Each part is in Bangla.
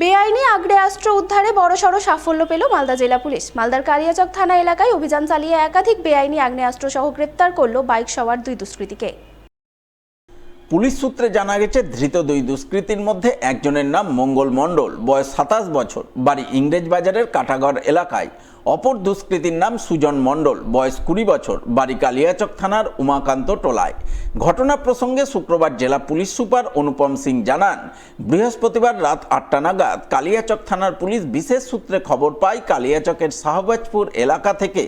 বেআইনি আগ্নেয়াস্ত্র উদ্ধারে বড়সড় সাফল্য পেল মালদা জেলা পুলিশ। মালদার কালিয়াচক থানা এলাকায় অভিযান চালিয়ে একাধিক বেআইনি আগ্নেয়াস্ত্র সহ গ্রেপ্তার করল বাইক সওয়ার দুই দুষ্কৃতীকে। পুলিশ সূত্রে জানা গেছে, ধৃত দুই দুষ্কৃতীর মধ্যে একজনের নাম মঙ্গল মণ্ডল, বয়স 27 বছর, বাড়ি ইংরেজ বাজারের কাটাগড় এলাকায়। অপর দুষ্কৃতীর নাম সুজন মণ্ডল, বয়স 20 বছর, বাড়ি কালিয়াচক থানার উমাকান্ত টোলায়। ঘটনা প্রসঙ্গে শুক্রবার জেলা পুলিশ সুপার অনুপম সিং জানান, বৃহস্পতিবার রাত 8টা নাগাদ কালিয়াচক থানার পুলিশ বিশেষ সূত্রে খবর পায় কালিয়াচকের শাহবাজপুর এলাকা থেকে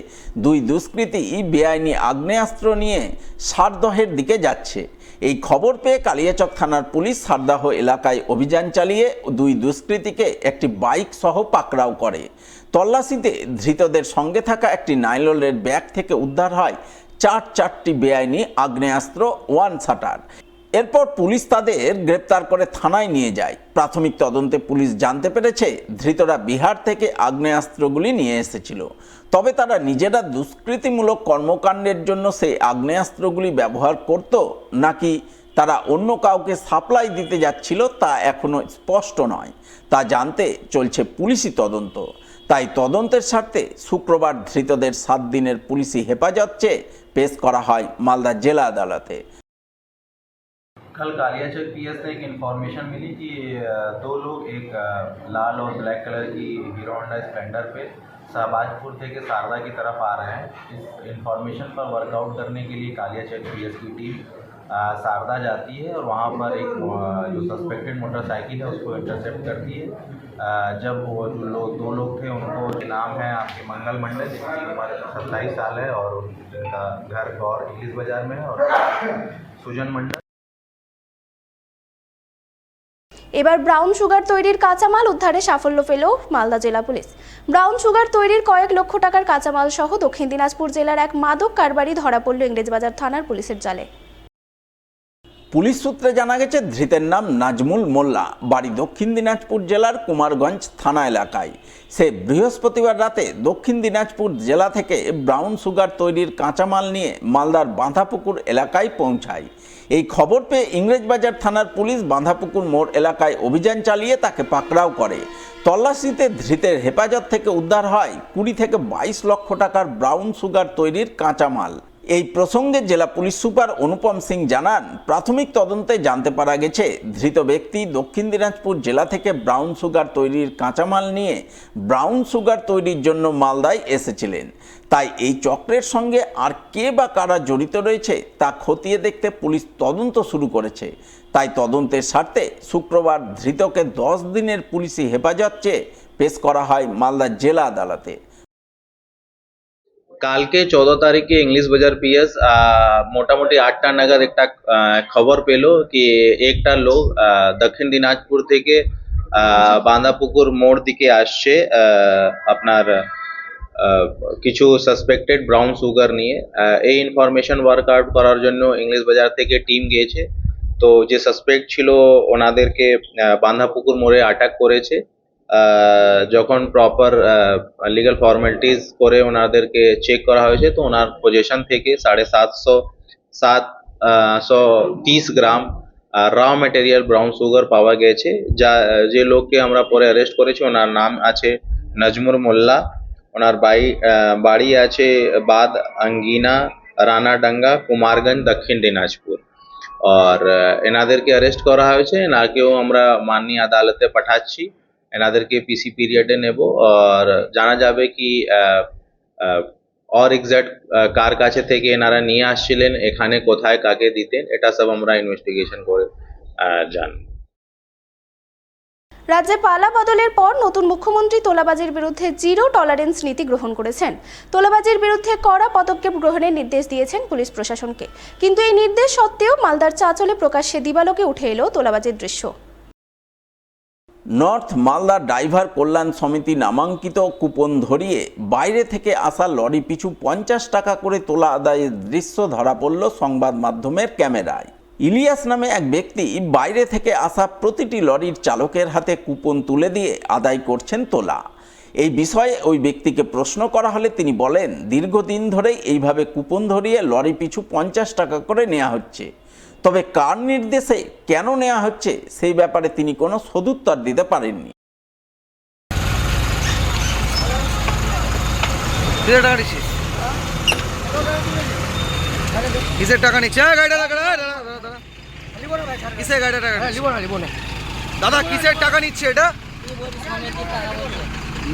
দুই দুষ্কৃতী বেআইনি আগ্নেয়াস্ত্র নিয়ে সারদহের দিকে যাচ্ছে। এই খবর পেয়ে কালিয়াচক থানার পুলিশ সারদাহ এলাকায় অভিযান চালিয়ে দুই দুষ্কৃতীকে একটি বাইক সহ পাকড়াও করে। তল্লাশিতে ধৃতদের সঙ্গে থাকা একটি নাইলনের ব্যাগ থেকে উদ্ধার হয় চারটি বেআইনি আগ্নেয়াস্ত্র, ওয়ান শাটার। এরপর পুলিশ তাদের গ্রেপ্তার করে থানায় নিয়ে যায়। প্রাথমিক তদন্তে পুলিশ জানতে পেরেছে, ধৃতরা বিহার থেকে আগ্নেয়াস্ত্রগুলি নিয়ে এসেছিল। তবে তারা নিজেরা দুষ্কৃতিমূলক কর্মকাণ্ডের জন্য সেই আগ্নেয়াস্ত্রগুলি ব্যবহার করত নাকি তারা অন্য কাউকে সাপ্লাই দিতে যাচ্ছিল তা এখনও স্পষ্ট নয়। তা জানতে চলছে পুলিশি তদন্ত। তাই তদন্তের স্বার্থে শুক্রবার ধৃতদের 7 দিনের পুলিশি হেফাজত চেয়ে পেশ করা হয় মালদা জেলা আদালতে। कल कालियाचक पीएस से एक इन्फॉर्मेशन मिली कि दो लोग एक लाल और ब्लैक कलर की हीरो होंडा स्प्लेंडर पे शाहबाजपुर से शारदा की तरफ आ रहे हैं। इस इन्फॉर्मेशन पर वर्कआउट करने के लिए कालियाचक पीएस की टीम शारदा जाती है और वहाँ पर एक जो सस्पेक्टेड मोटरसाइकिल है उसको इंटरसेप्ट करती है। जब वो दो लोग थे, उनको नाम है आपके मंगल मंडल, जिनकी उम्र 27 साल है और उनका घर गौर इंग्लिश बाजार में है, और सुजन मंडल। এবার ব্রাউন সুগার তৈরির কাঁচামাল উদ্ধারে সাফল্য পেল মালদা জেলা পুলিশ। ব্রাউন সুগার তৈরির কয়েক লক্ষ টাকার কাঁচামাল সহ দক্ষিণ দিনাজপুর জেলার এক মাদক কারবারি ধরা পড়ল ইংরেজবাজার থানার পুলিশের জালে। পুলিশ সূত্রে জানা গেছে, ধৃতের নাম নাজমুল মোল্লা, বাড়ি দক্ষিণ দিনাজপুর জেলার কুমারগঞ্জ থানা এলাকায়। সে বৃহস্পতিবার রাতে দক্ষিণ দিনাজপুর জেলা থেকে ব্রাউন সুগার তৈরির কাঁচামাল নিয়ে মালদার বাঁধাপুকুর এলাকায় পৌঁছায়। এই খবর পেয়ে ইংরেজবাজার থানার পুলিশ বাঁধাপুকুর মোড় এলাকায় অভিযান চালিয়ে তাকে পাকড়াও করে। তল্লাশিতে ধৃতের হেফাজত থেকে উদ্ধার হয় 20 থেকে 22 লক্ষ টাকার ব্রাউন সুগার তৈরির কাঁচামাল। এই প্রসঙ্গে জেলা পুলিশ সুপার অনুপম সিং জানান, প্রাথমিক তদন্তে জানতে পারা গেছে, ধৃত ব্যক্তি দক্ষিণ দিনাজপুর জেলা থেকে ব্রাউন সুগার তৈরির কাঁচামাল নিয়ে ব্রাউন সুগার তৈরির জন্য মালদায় এসেছিলেন। তাই এই চক্রের সঙ্গে আর কে বা কারা জড়িত রয়েছে তা খতিয়ে দেখতে পুলিশ তদন্ত শুরু করেছে। তাই তদন্তের স্বার্থে শুক্রবার ধৃতকে 10 দিনের পুলিশি হেফাজত চেয়ে পেশ করা হয় মালদা জেলা আদালতে। কাল के 14 তারিখে इंग्लिश बाजार पीएस মোটামুটি 8টা নাগাদ একটা খবর পেল কি একটা লোক দক্ষিণ দিনাজপুর থেকে বাঁধাপুকুর মোড় দিকে আসছে আপনার কিছু সাসপেক্টেড ব্রাউন সুগার নিয়ে। এই ইনফরমেশন ওয়ার্কআউট করার জন্য ইংলিশ বাজার থেকে টিম গিয়েছে। তো যে সাসপেক্ট ছিল ওনাদেরকে বাঁধাপুকুর মোড়ে আটক করেছে। যখন প্রপার লিগাল ফর্মালিটিস করে ওনাদেরকে চেক করা হয়েছে, তো ওনার পজিশন থেকে 730 গ্রাম র ম্যাটেরিয়াল ব্রাউন সুগার পাওয়া গেছে। যে লোককে আমরা পরে অ্যারেস্ট করেছি ওনার নাম আছে নাজমুল মোল্লা। ওনার বাড়ি আছে বাদ अंगीना রানাডাঙ্গা কুমারগঞ্জ দক্ষিণ দিনাজপুর। আর এনাদেরকে অ্যারেস্ট করা হয়েছে। এনাকেও আমরা মাননীয় আদালতে পাঠাচ্ছি। এনাদেরকে পিসি পিরিয়ডে নেব আর জানা যাবে কি और एग्जैक्ट কার কাছে থেকে এনারা নিয়ে আসছিলেন, এখানে কোথায় কাকে দিতেন, এটা সব আমরা ইনভেস্টিগেশন করে জানব। রাজ্যে পালা বদলের পর নতুন মুখ্যমন্ত্রী তোলাবাজির বিরুদ্ধে জিরো টলারেন্স নীতি গ্রহণ করেছেন। তোলাবাজির বিরুদ্ধে কড়া পদক্ষেপ গ্রহণের নির্দেশ দিয়েছেন পুলিশ প্রশাসনকে। কিন্তু এই নির্দেশ সত্ত্বেও মালদার চাঁচলে প্রকাশ্যে দিবালোকে উঠে এলো তোলাবাজির দৃশ্য। নর্থ মালদা ড্রাইভার কল্যাণ সমিতি নামাঙ্কিত কুপন ধরিয়ে বাইরে থেকে আসা লরি পিছু 50 টাকা করে তোলা আদায়ের দৃশ্য ধরা পড়ল সংবাদ মাধ্যমের ক্যামেরায়। ইলিয়াস নামে এক ব্যক্তি বাইরে থেকে আসা প্রতিটি লরির চালকের হাতে কুপন তুলে দিয়ে আদায় করছেন তোলা। এই বিষয়ে ওই ব্যক্তিকে প্রশ্ন করা হলে তিনি বলেন, দীর্ঘদিন ধরেই এইভাবে কুপন ধরিয়ে লরি পিছু 50 টাকা করে নেওয়া হচ্ছে। তবে কার নির্দেশে কেন নেওয়া হচ্ছে সেই ব্যাপারে তিনি কোনো সদুত্তর দিতে পারেননি। কিসের টাকা নিচ্ছিস? কিসের টাকা নিচ্ছে? গাড়িটা দাঁড়া, কিসের গাড়িটা টাকা নিচ্ছে? দাদা কিসের টাকা নিচ্ছে এটা?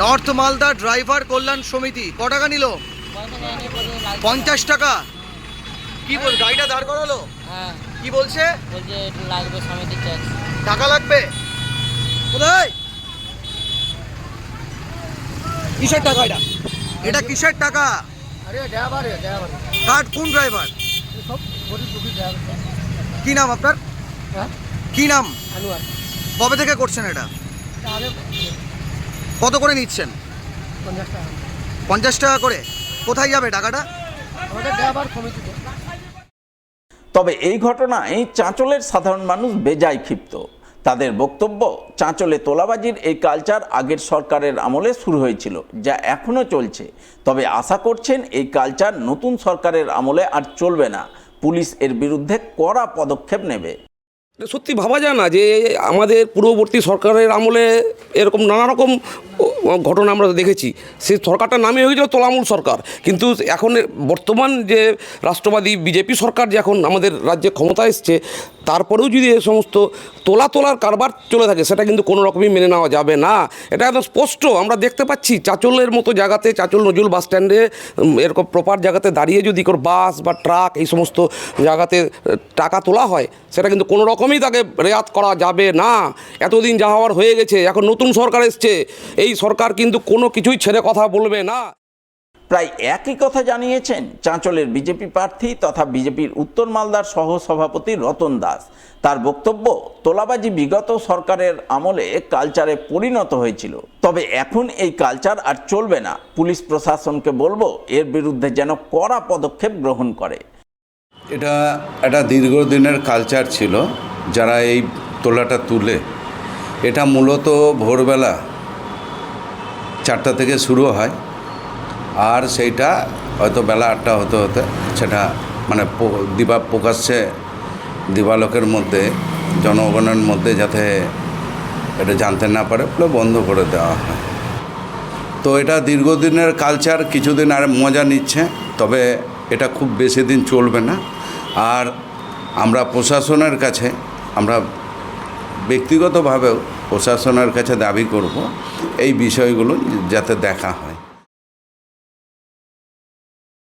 নর্থ মালদা ড্রাইভার কল্যাণ সমিতি। ক টাকা নিল? 50 টাকা। কি বল, গাড়িটা দাঁড় করালো? হ্যাঁ, কি বলছে? বলছে একটু লাগবে সমিতির ট্যাক্স। টাকা লাগবে? কোথায়? কিসের টাকা এটা? এটা কিসের টাকা? আরে ড্রাইভার কার কোন ড্রাইভার? সব গরিব দুঃখী ড্রাইভার। কি নাম আপনার? হ্যাঁ, কি নাম? আনোয়ার। কবে থেকে করছেন এটা? আরে কত করে নিচ্ছেন? 50 টাকা। 50 টাকা করে। কোথায় যাবে টাকাটা? আমাদের ড্রাইভার সমিতিতে। তবে এই ঘটনায় চাঁচলের সাধারণ মানুষ বেজায় ক্ষিপ্ত। তাদের বক্তব্য, চাঁচলে তোলাবাজির এই কালচার আগের সরকারের আমলে শুরু হয়েছিল, যা এখনও চলছে। তবে আশা করছেন এই কালচার নতুন সরকারের আমলে আর চলবে না। পুলিশ এর বিরুদ্ধে কড়া পদক্ষেপ নেবে। সত্যি ভাবা যায় না যে আমাদের পূর্ববর্তী সরকারের আমলে এরকম নানা রকম ঘটনা আমরা দেখেছি। সেই সরকারটার নামই হয়েছিল তোলামূল সরকার, কিন্তু এখন বর্তমান যে রাষ্ট্রবাদী বিজেপি সরকার যে এখন আমাদের রাজ্যে ক্ষমতা এসছে, তারপরেও যদি এ সমস্ত তোলার কারবার চলে থাকে, সেটা কিন্তু কোনো রকমই মেনে নেওয়া যাবে না। এটা একদম স্পষ্ট আমরা দেখতে পাচ্ছি। চাঁচলের মতো জায়গাতে, চাঁচল নজরুল বাস স্ট্যান্ডে এরকম প্রপার জায়গাতে দাঁড়িয়ে যদি কোনো বাস বা ট্রাক এই সমস্ত জায়গাতে টাকা তোলা হয়, সেটা কিন্তু কোনো রকমই তাকে রেয়াত করা যাবে না। এতদিন যা হওয়ার হয়ে গেছে, এখন নতুন সরকার এসছে, এই সরকার কিন্তু কোনো কিছুই ছেড়ে কথা বলবে না। প্রায় একই কথা জানিয়েছেন চাঁচলের বিজেপি প্রার্থী তথা বিজেপির উত্তর মালদার সহ সভাপতি রতন দাস। তার বক্তব্য, তোলাবাজি বিগত সরকারের আমলে কালচারে পরিণত হয়েছিল, তবে এখন এই কালচার আর চলবে না। পুলিশ প্রশাসনকে বলবো এর বিরুদ্ধে যেন কড়া পদক্ষেপ গ্রহণ করে। এটা একটা দীর্ঘদিনের কালচার ছিল, যারা এই তোলাটা তুলে, এটা মূলত ভোরবেলা 4টা থেকে শুরু হয়, আর সেইটা হয়তো বেলা 8টা হতে হতে সেটা মানে প্রকাশ্যে দিবালোকের মধ্যে, জনগণের মধ্যে যাতে এটা জানতে না পারে বলে বন্ধ করে দেওয়া হয়। তো এটা দীর্ঘদিনের কালচার, কিছুদিন আর মজা নিচ্ছে, তবে এটা খুব বেশি দিন চলবে না। আর আমরা প্রশাসনের কাছে, আমরা ব্যক্তিগতভাবেও প্রশাসনের কাছে দাবি করব এই বিষয়গুলো যাতে দেখা হয়।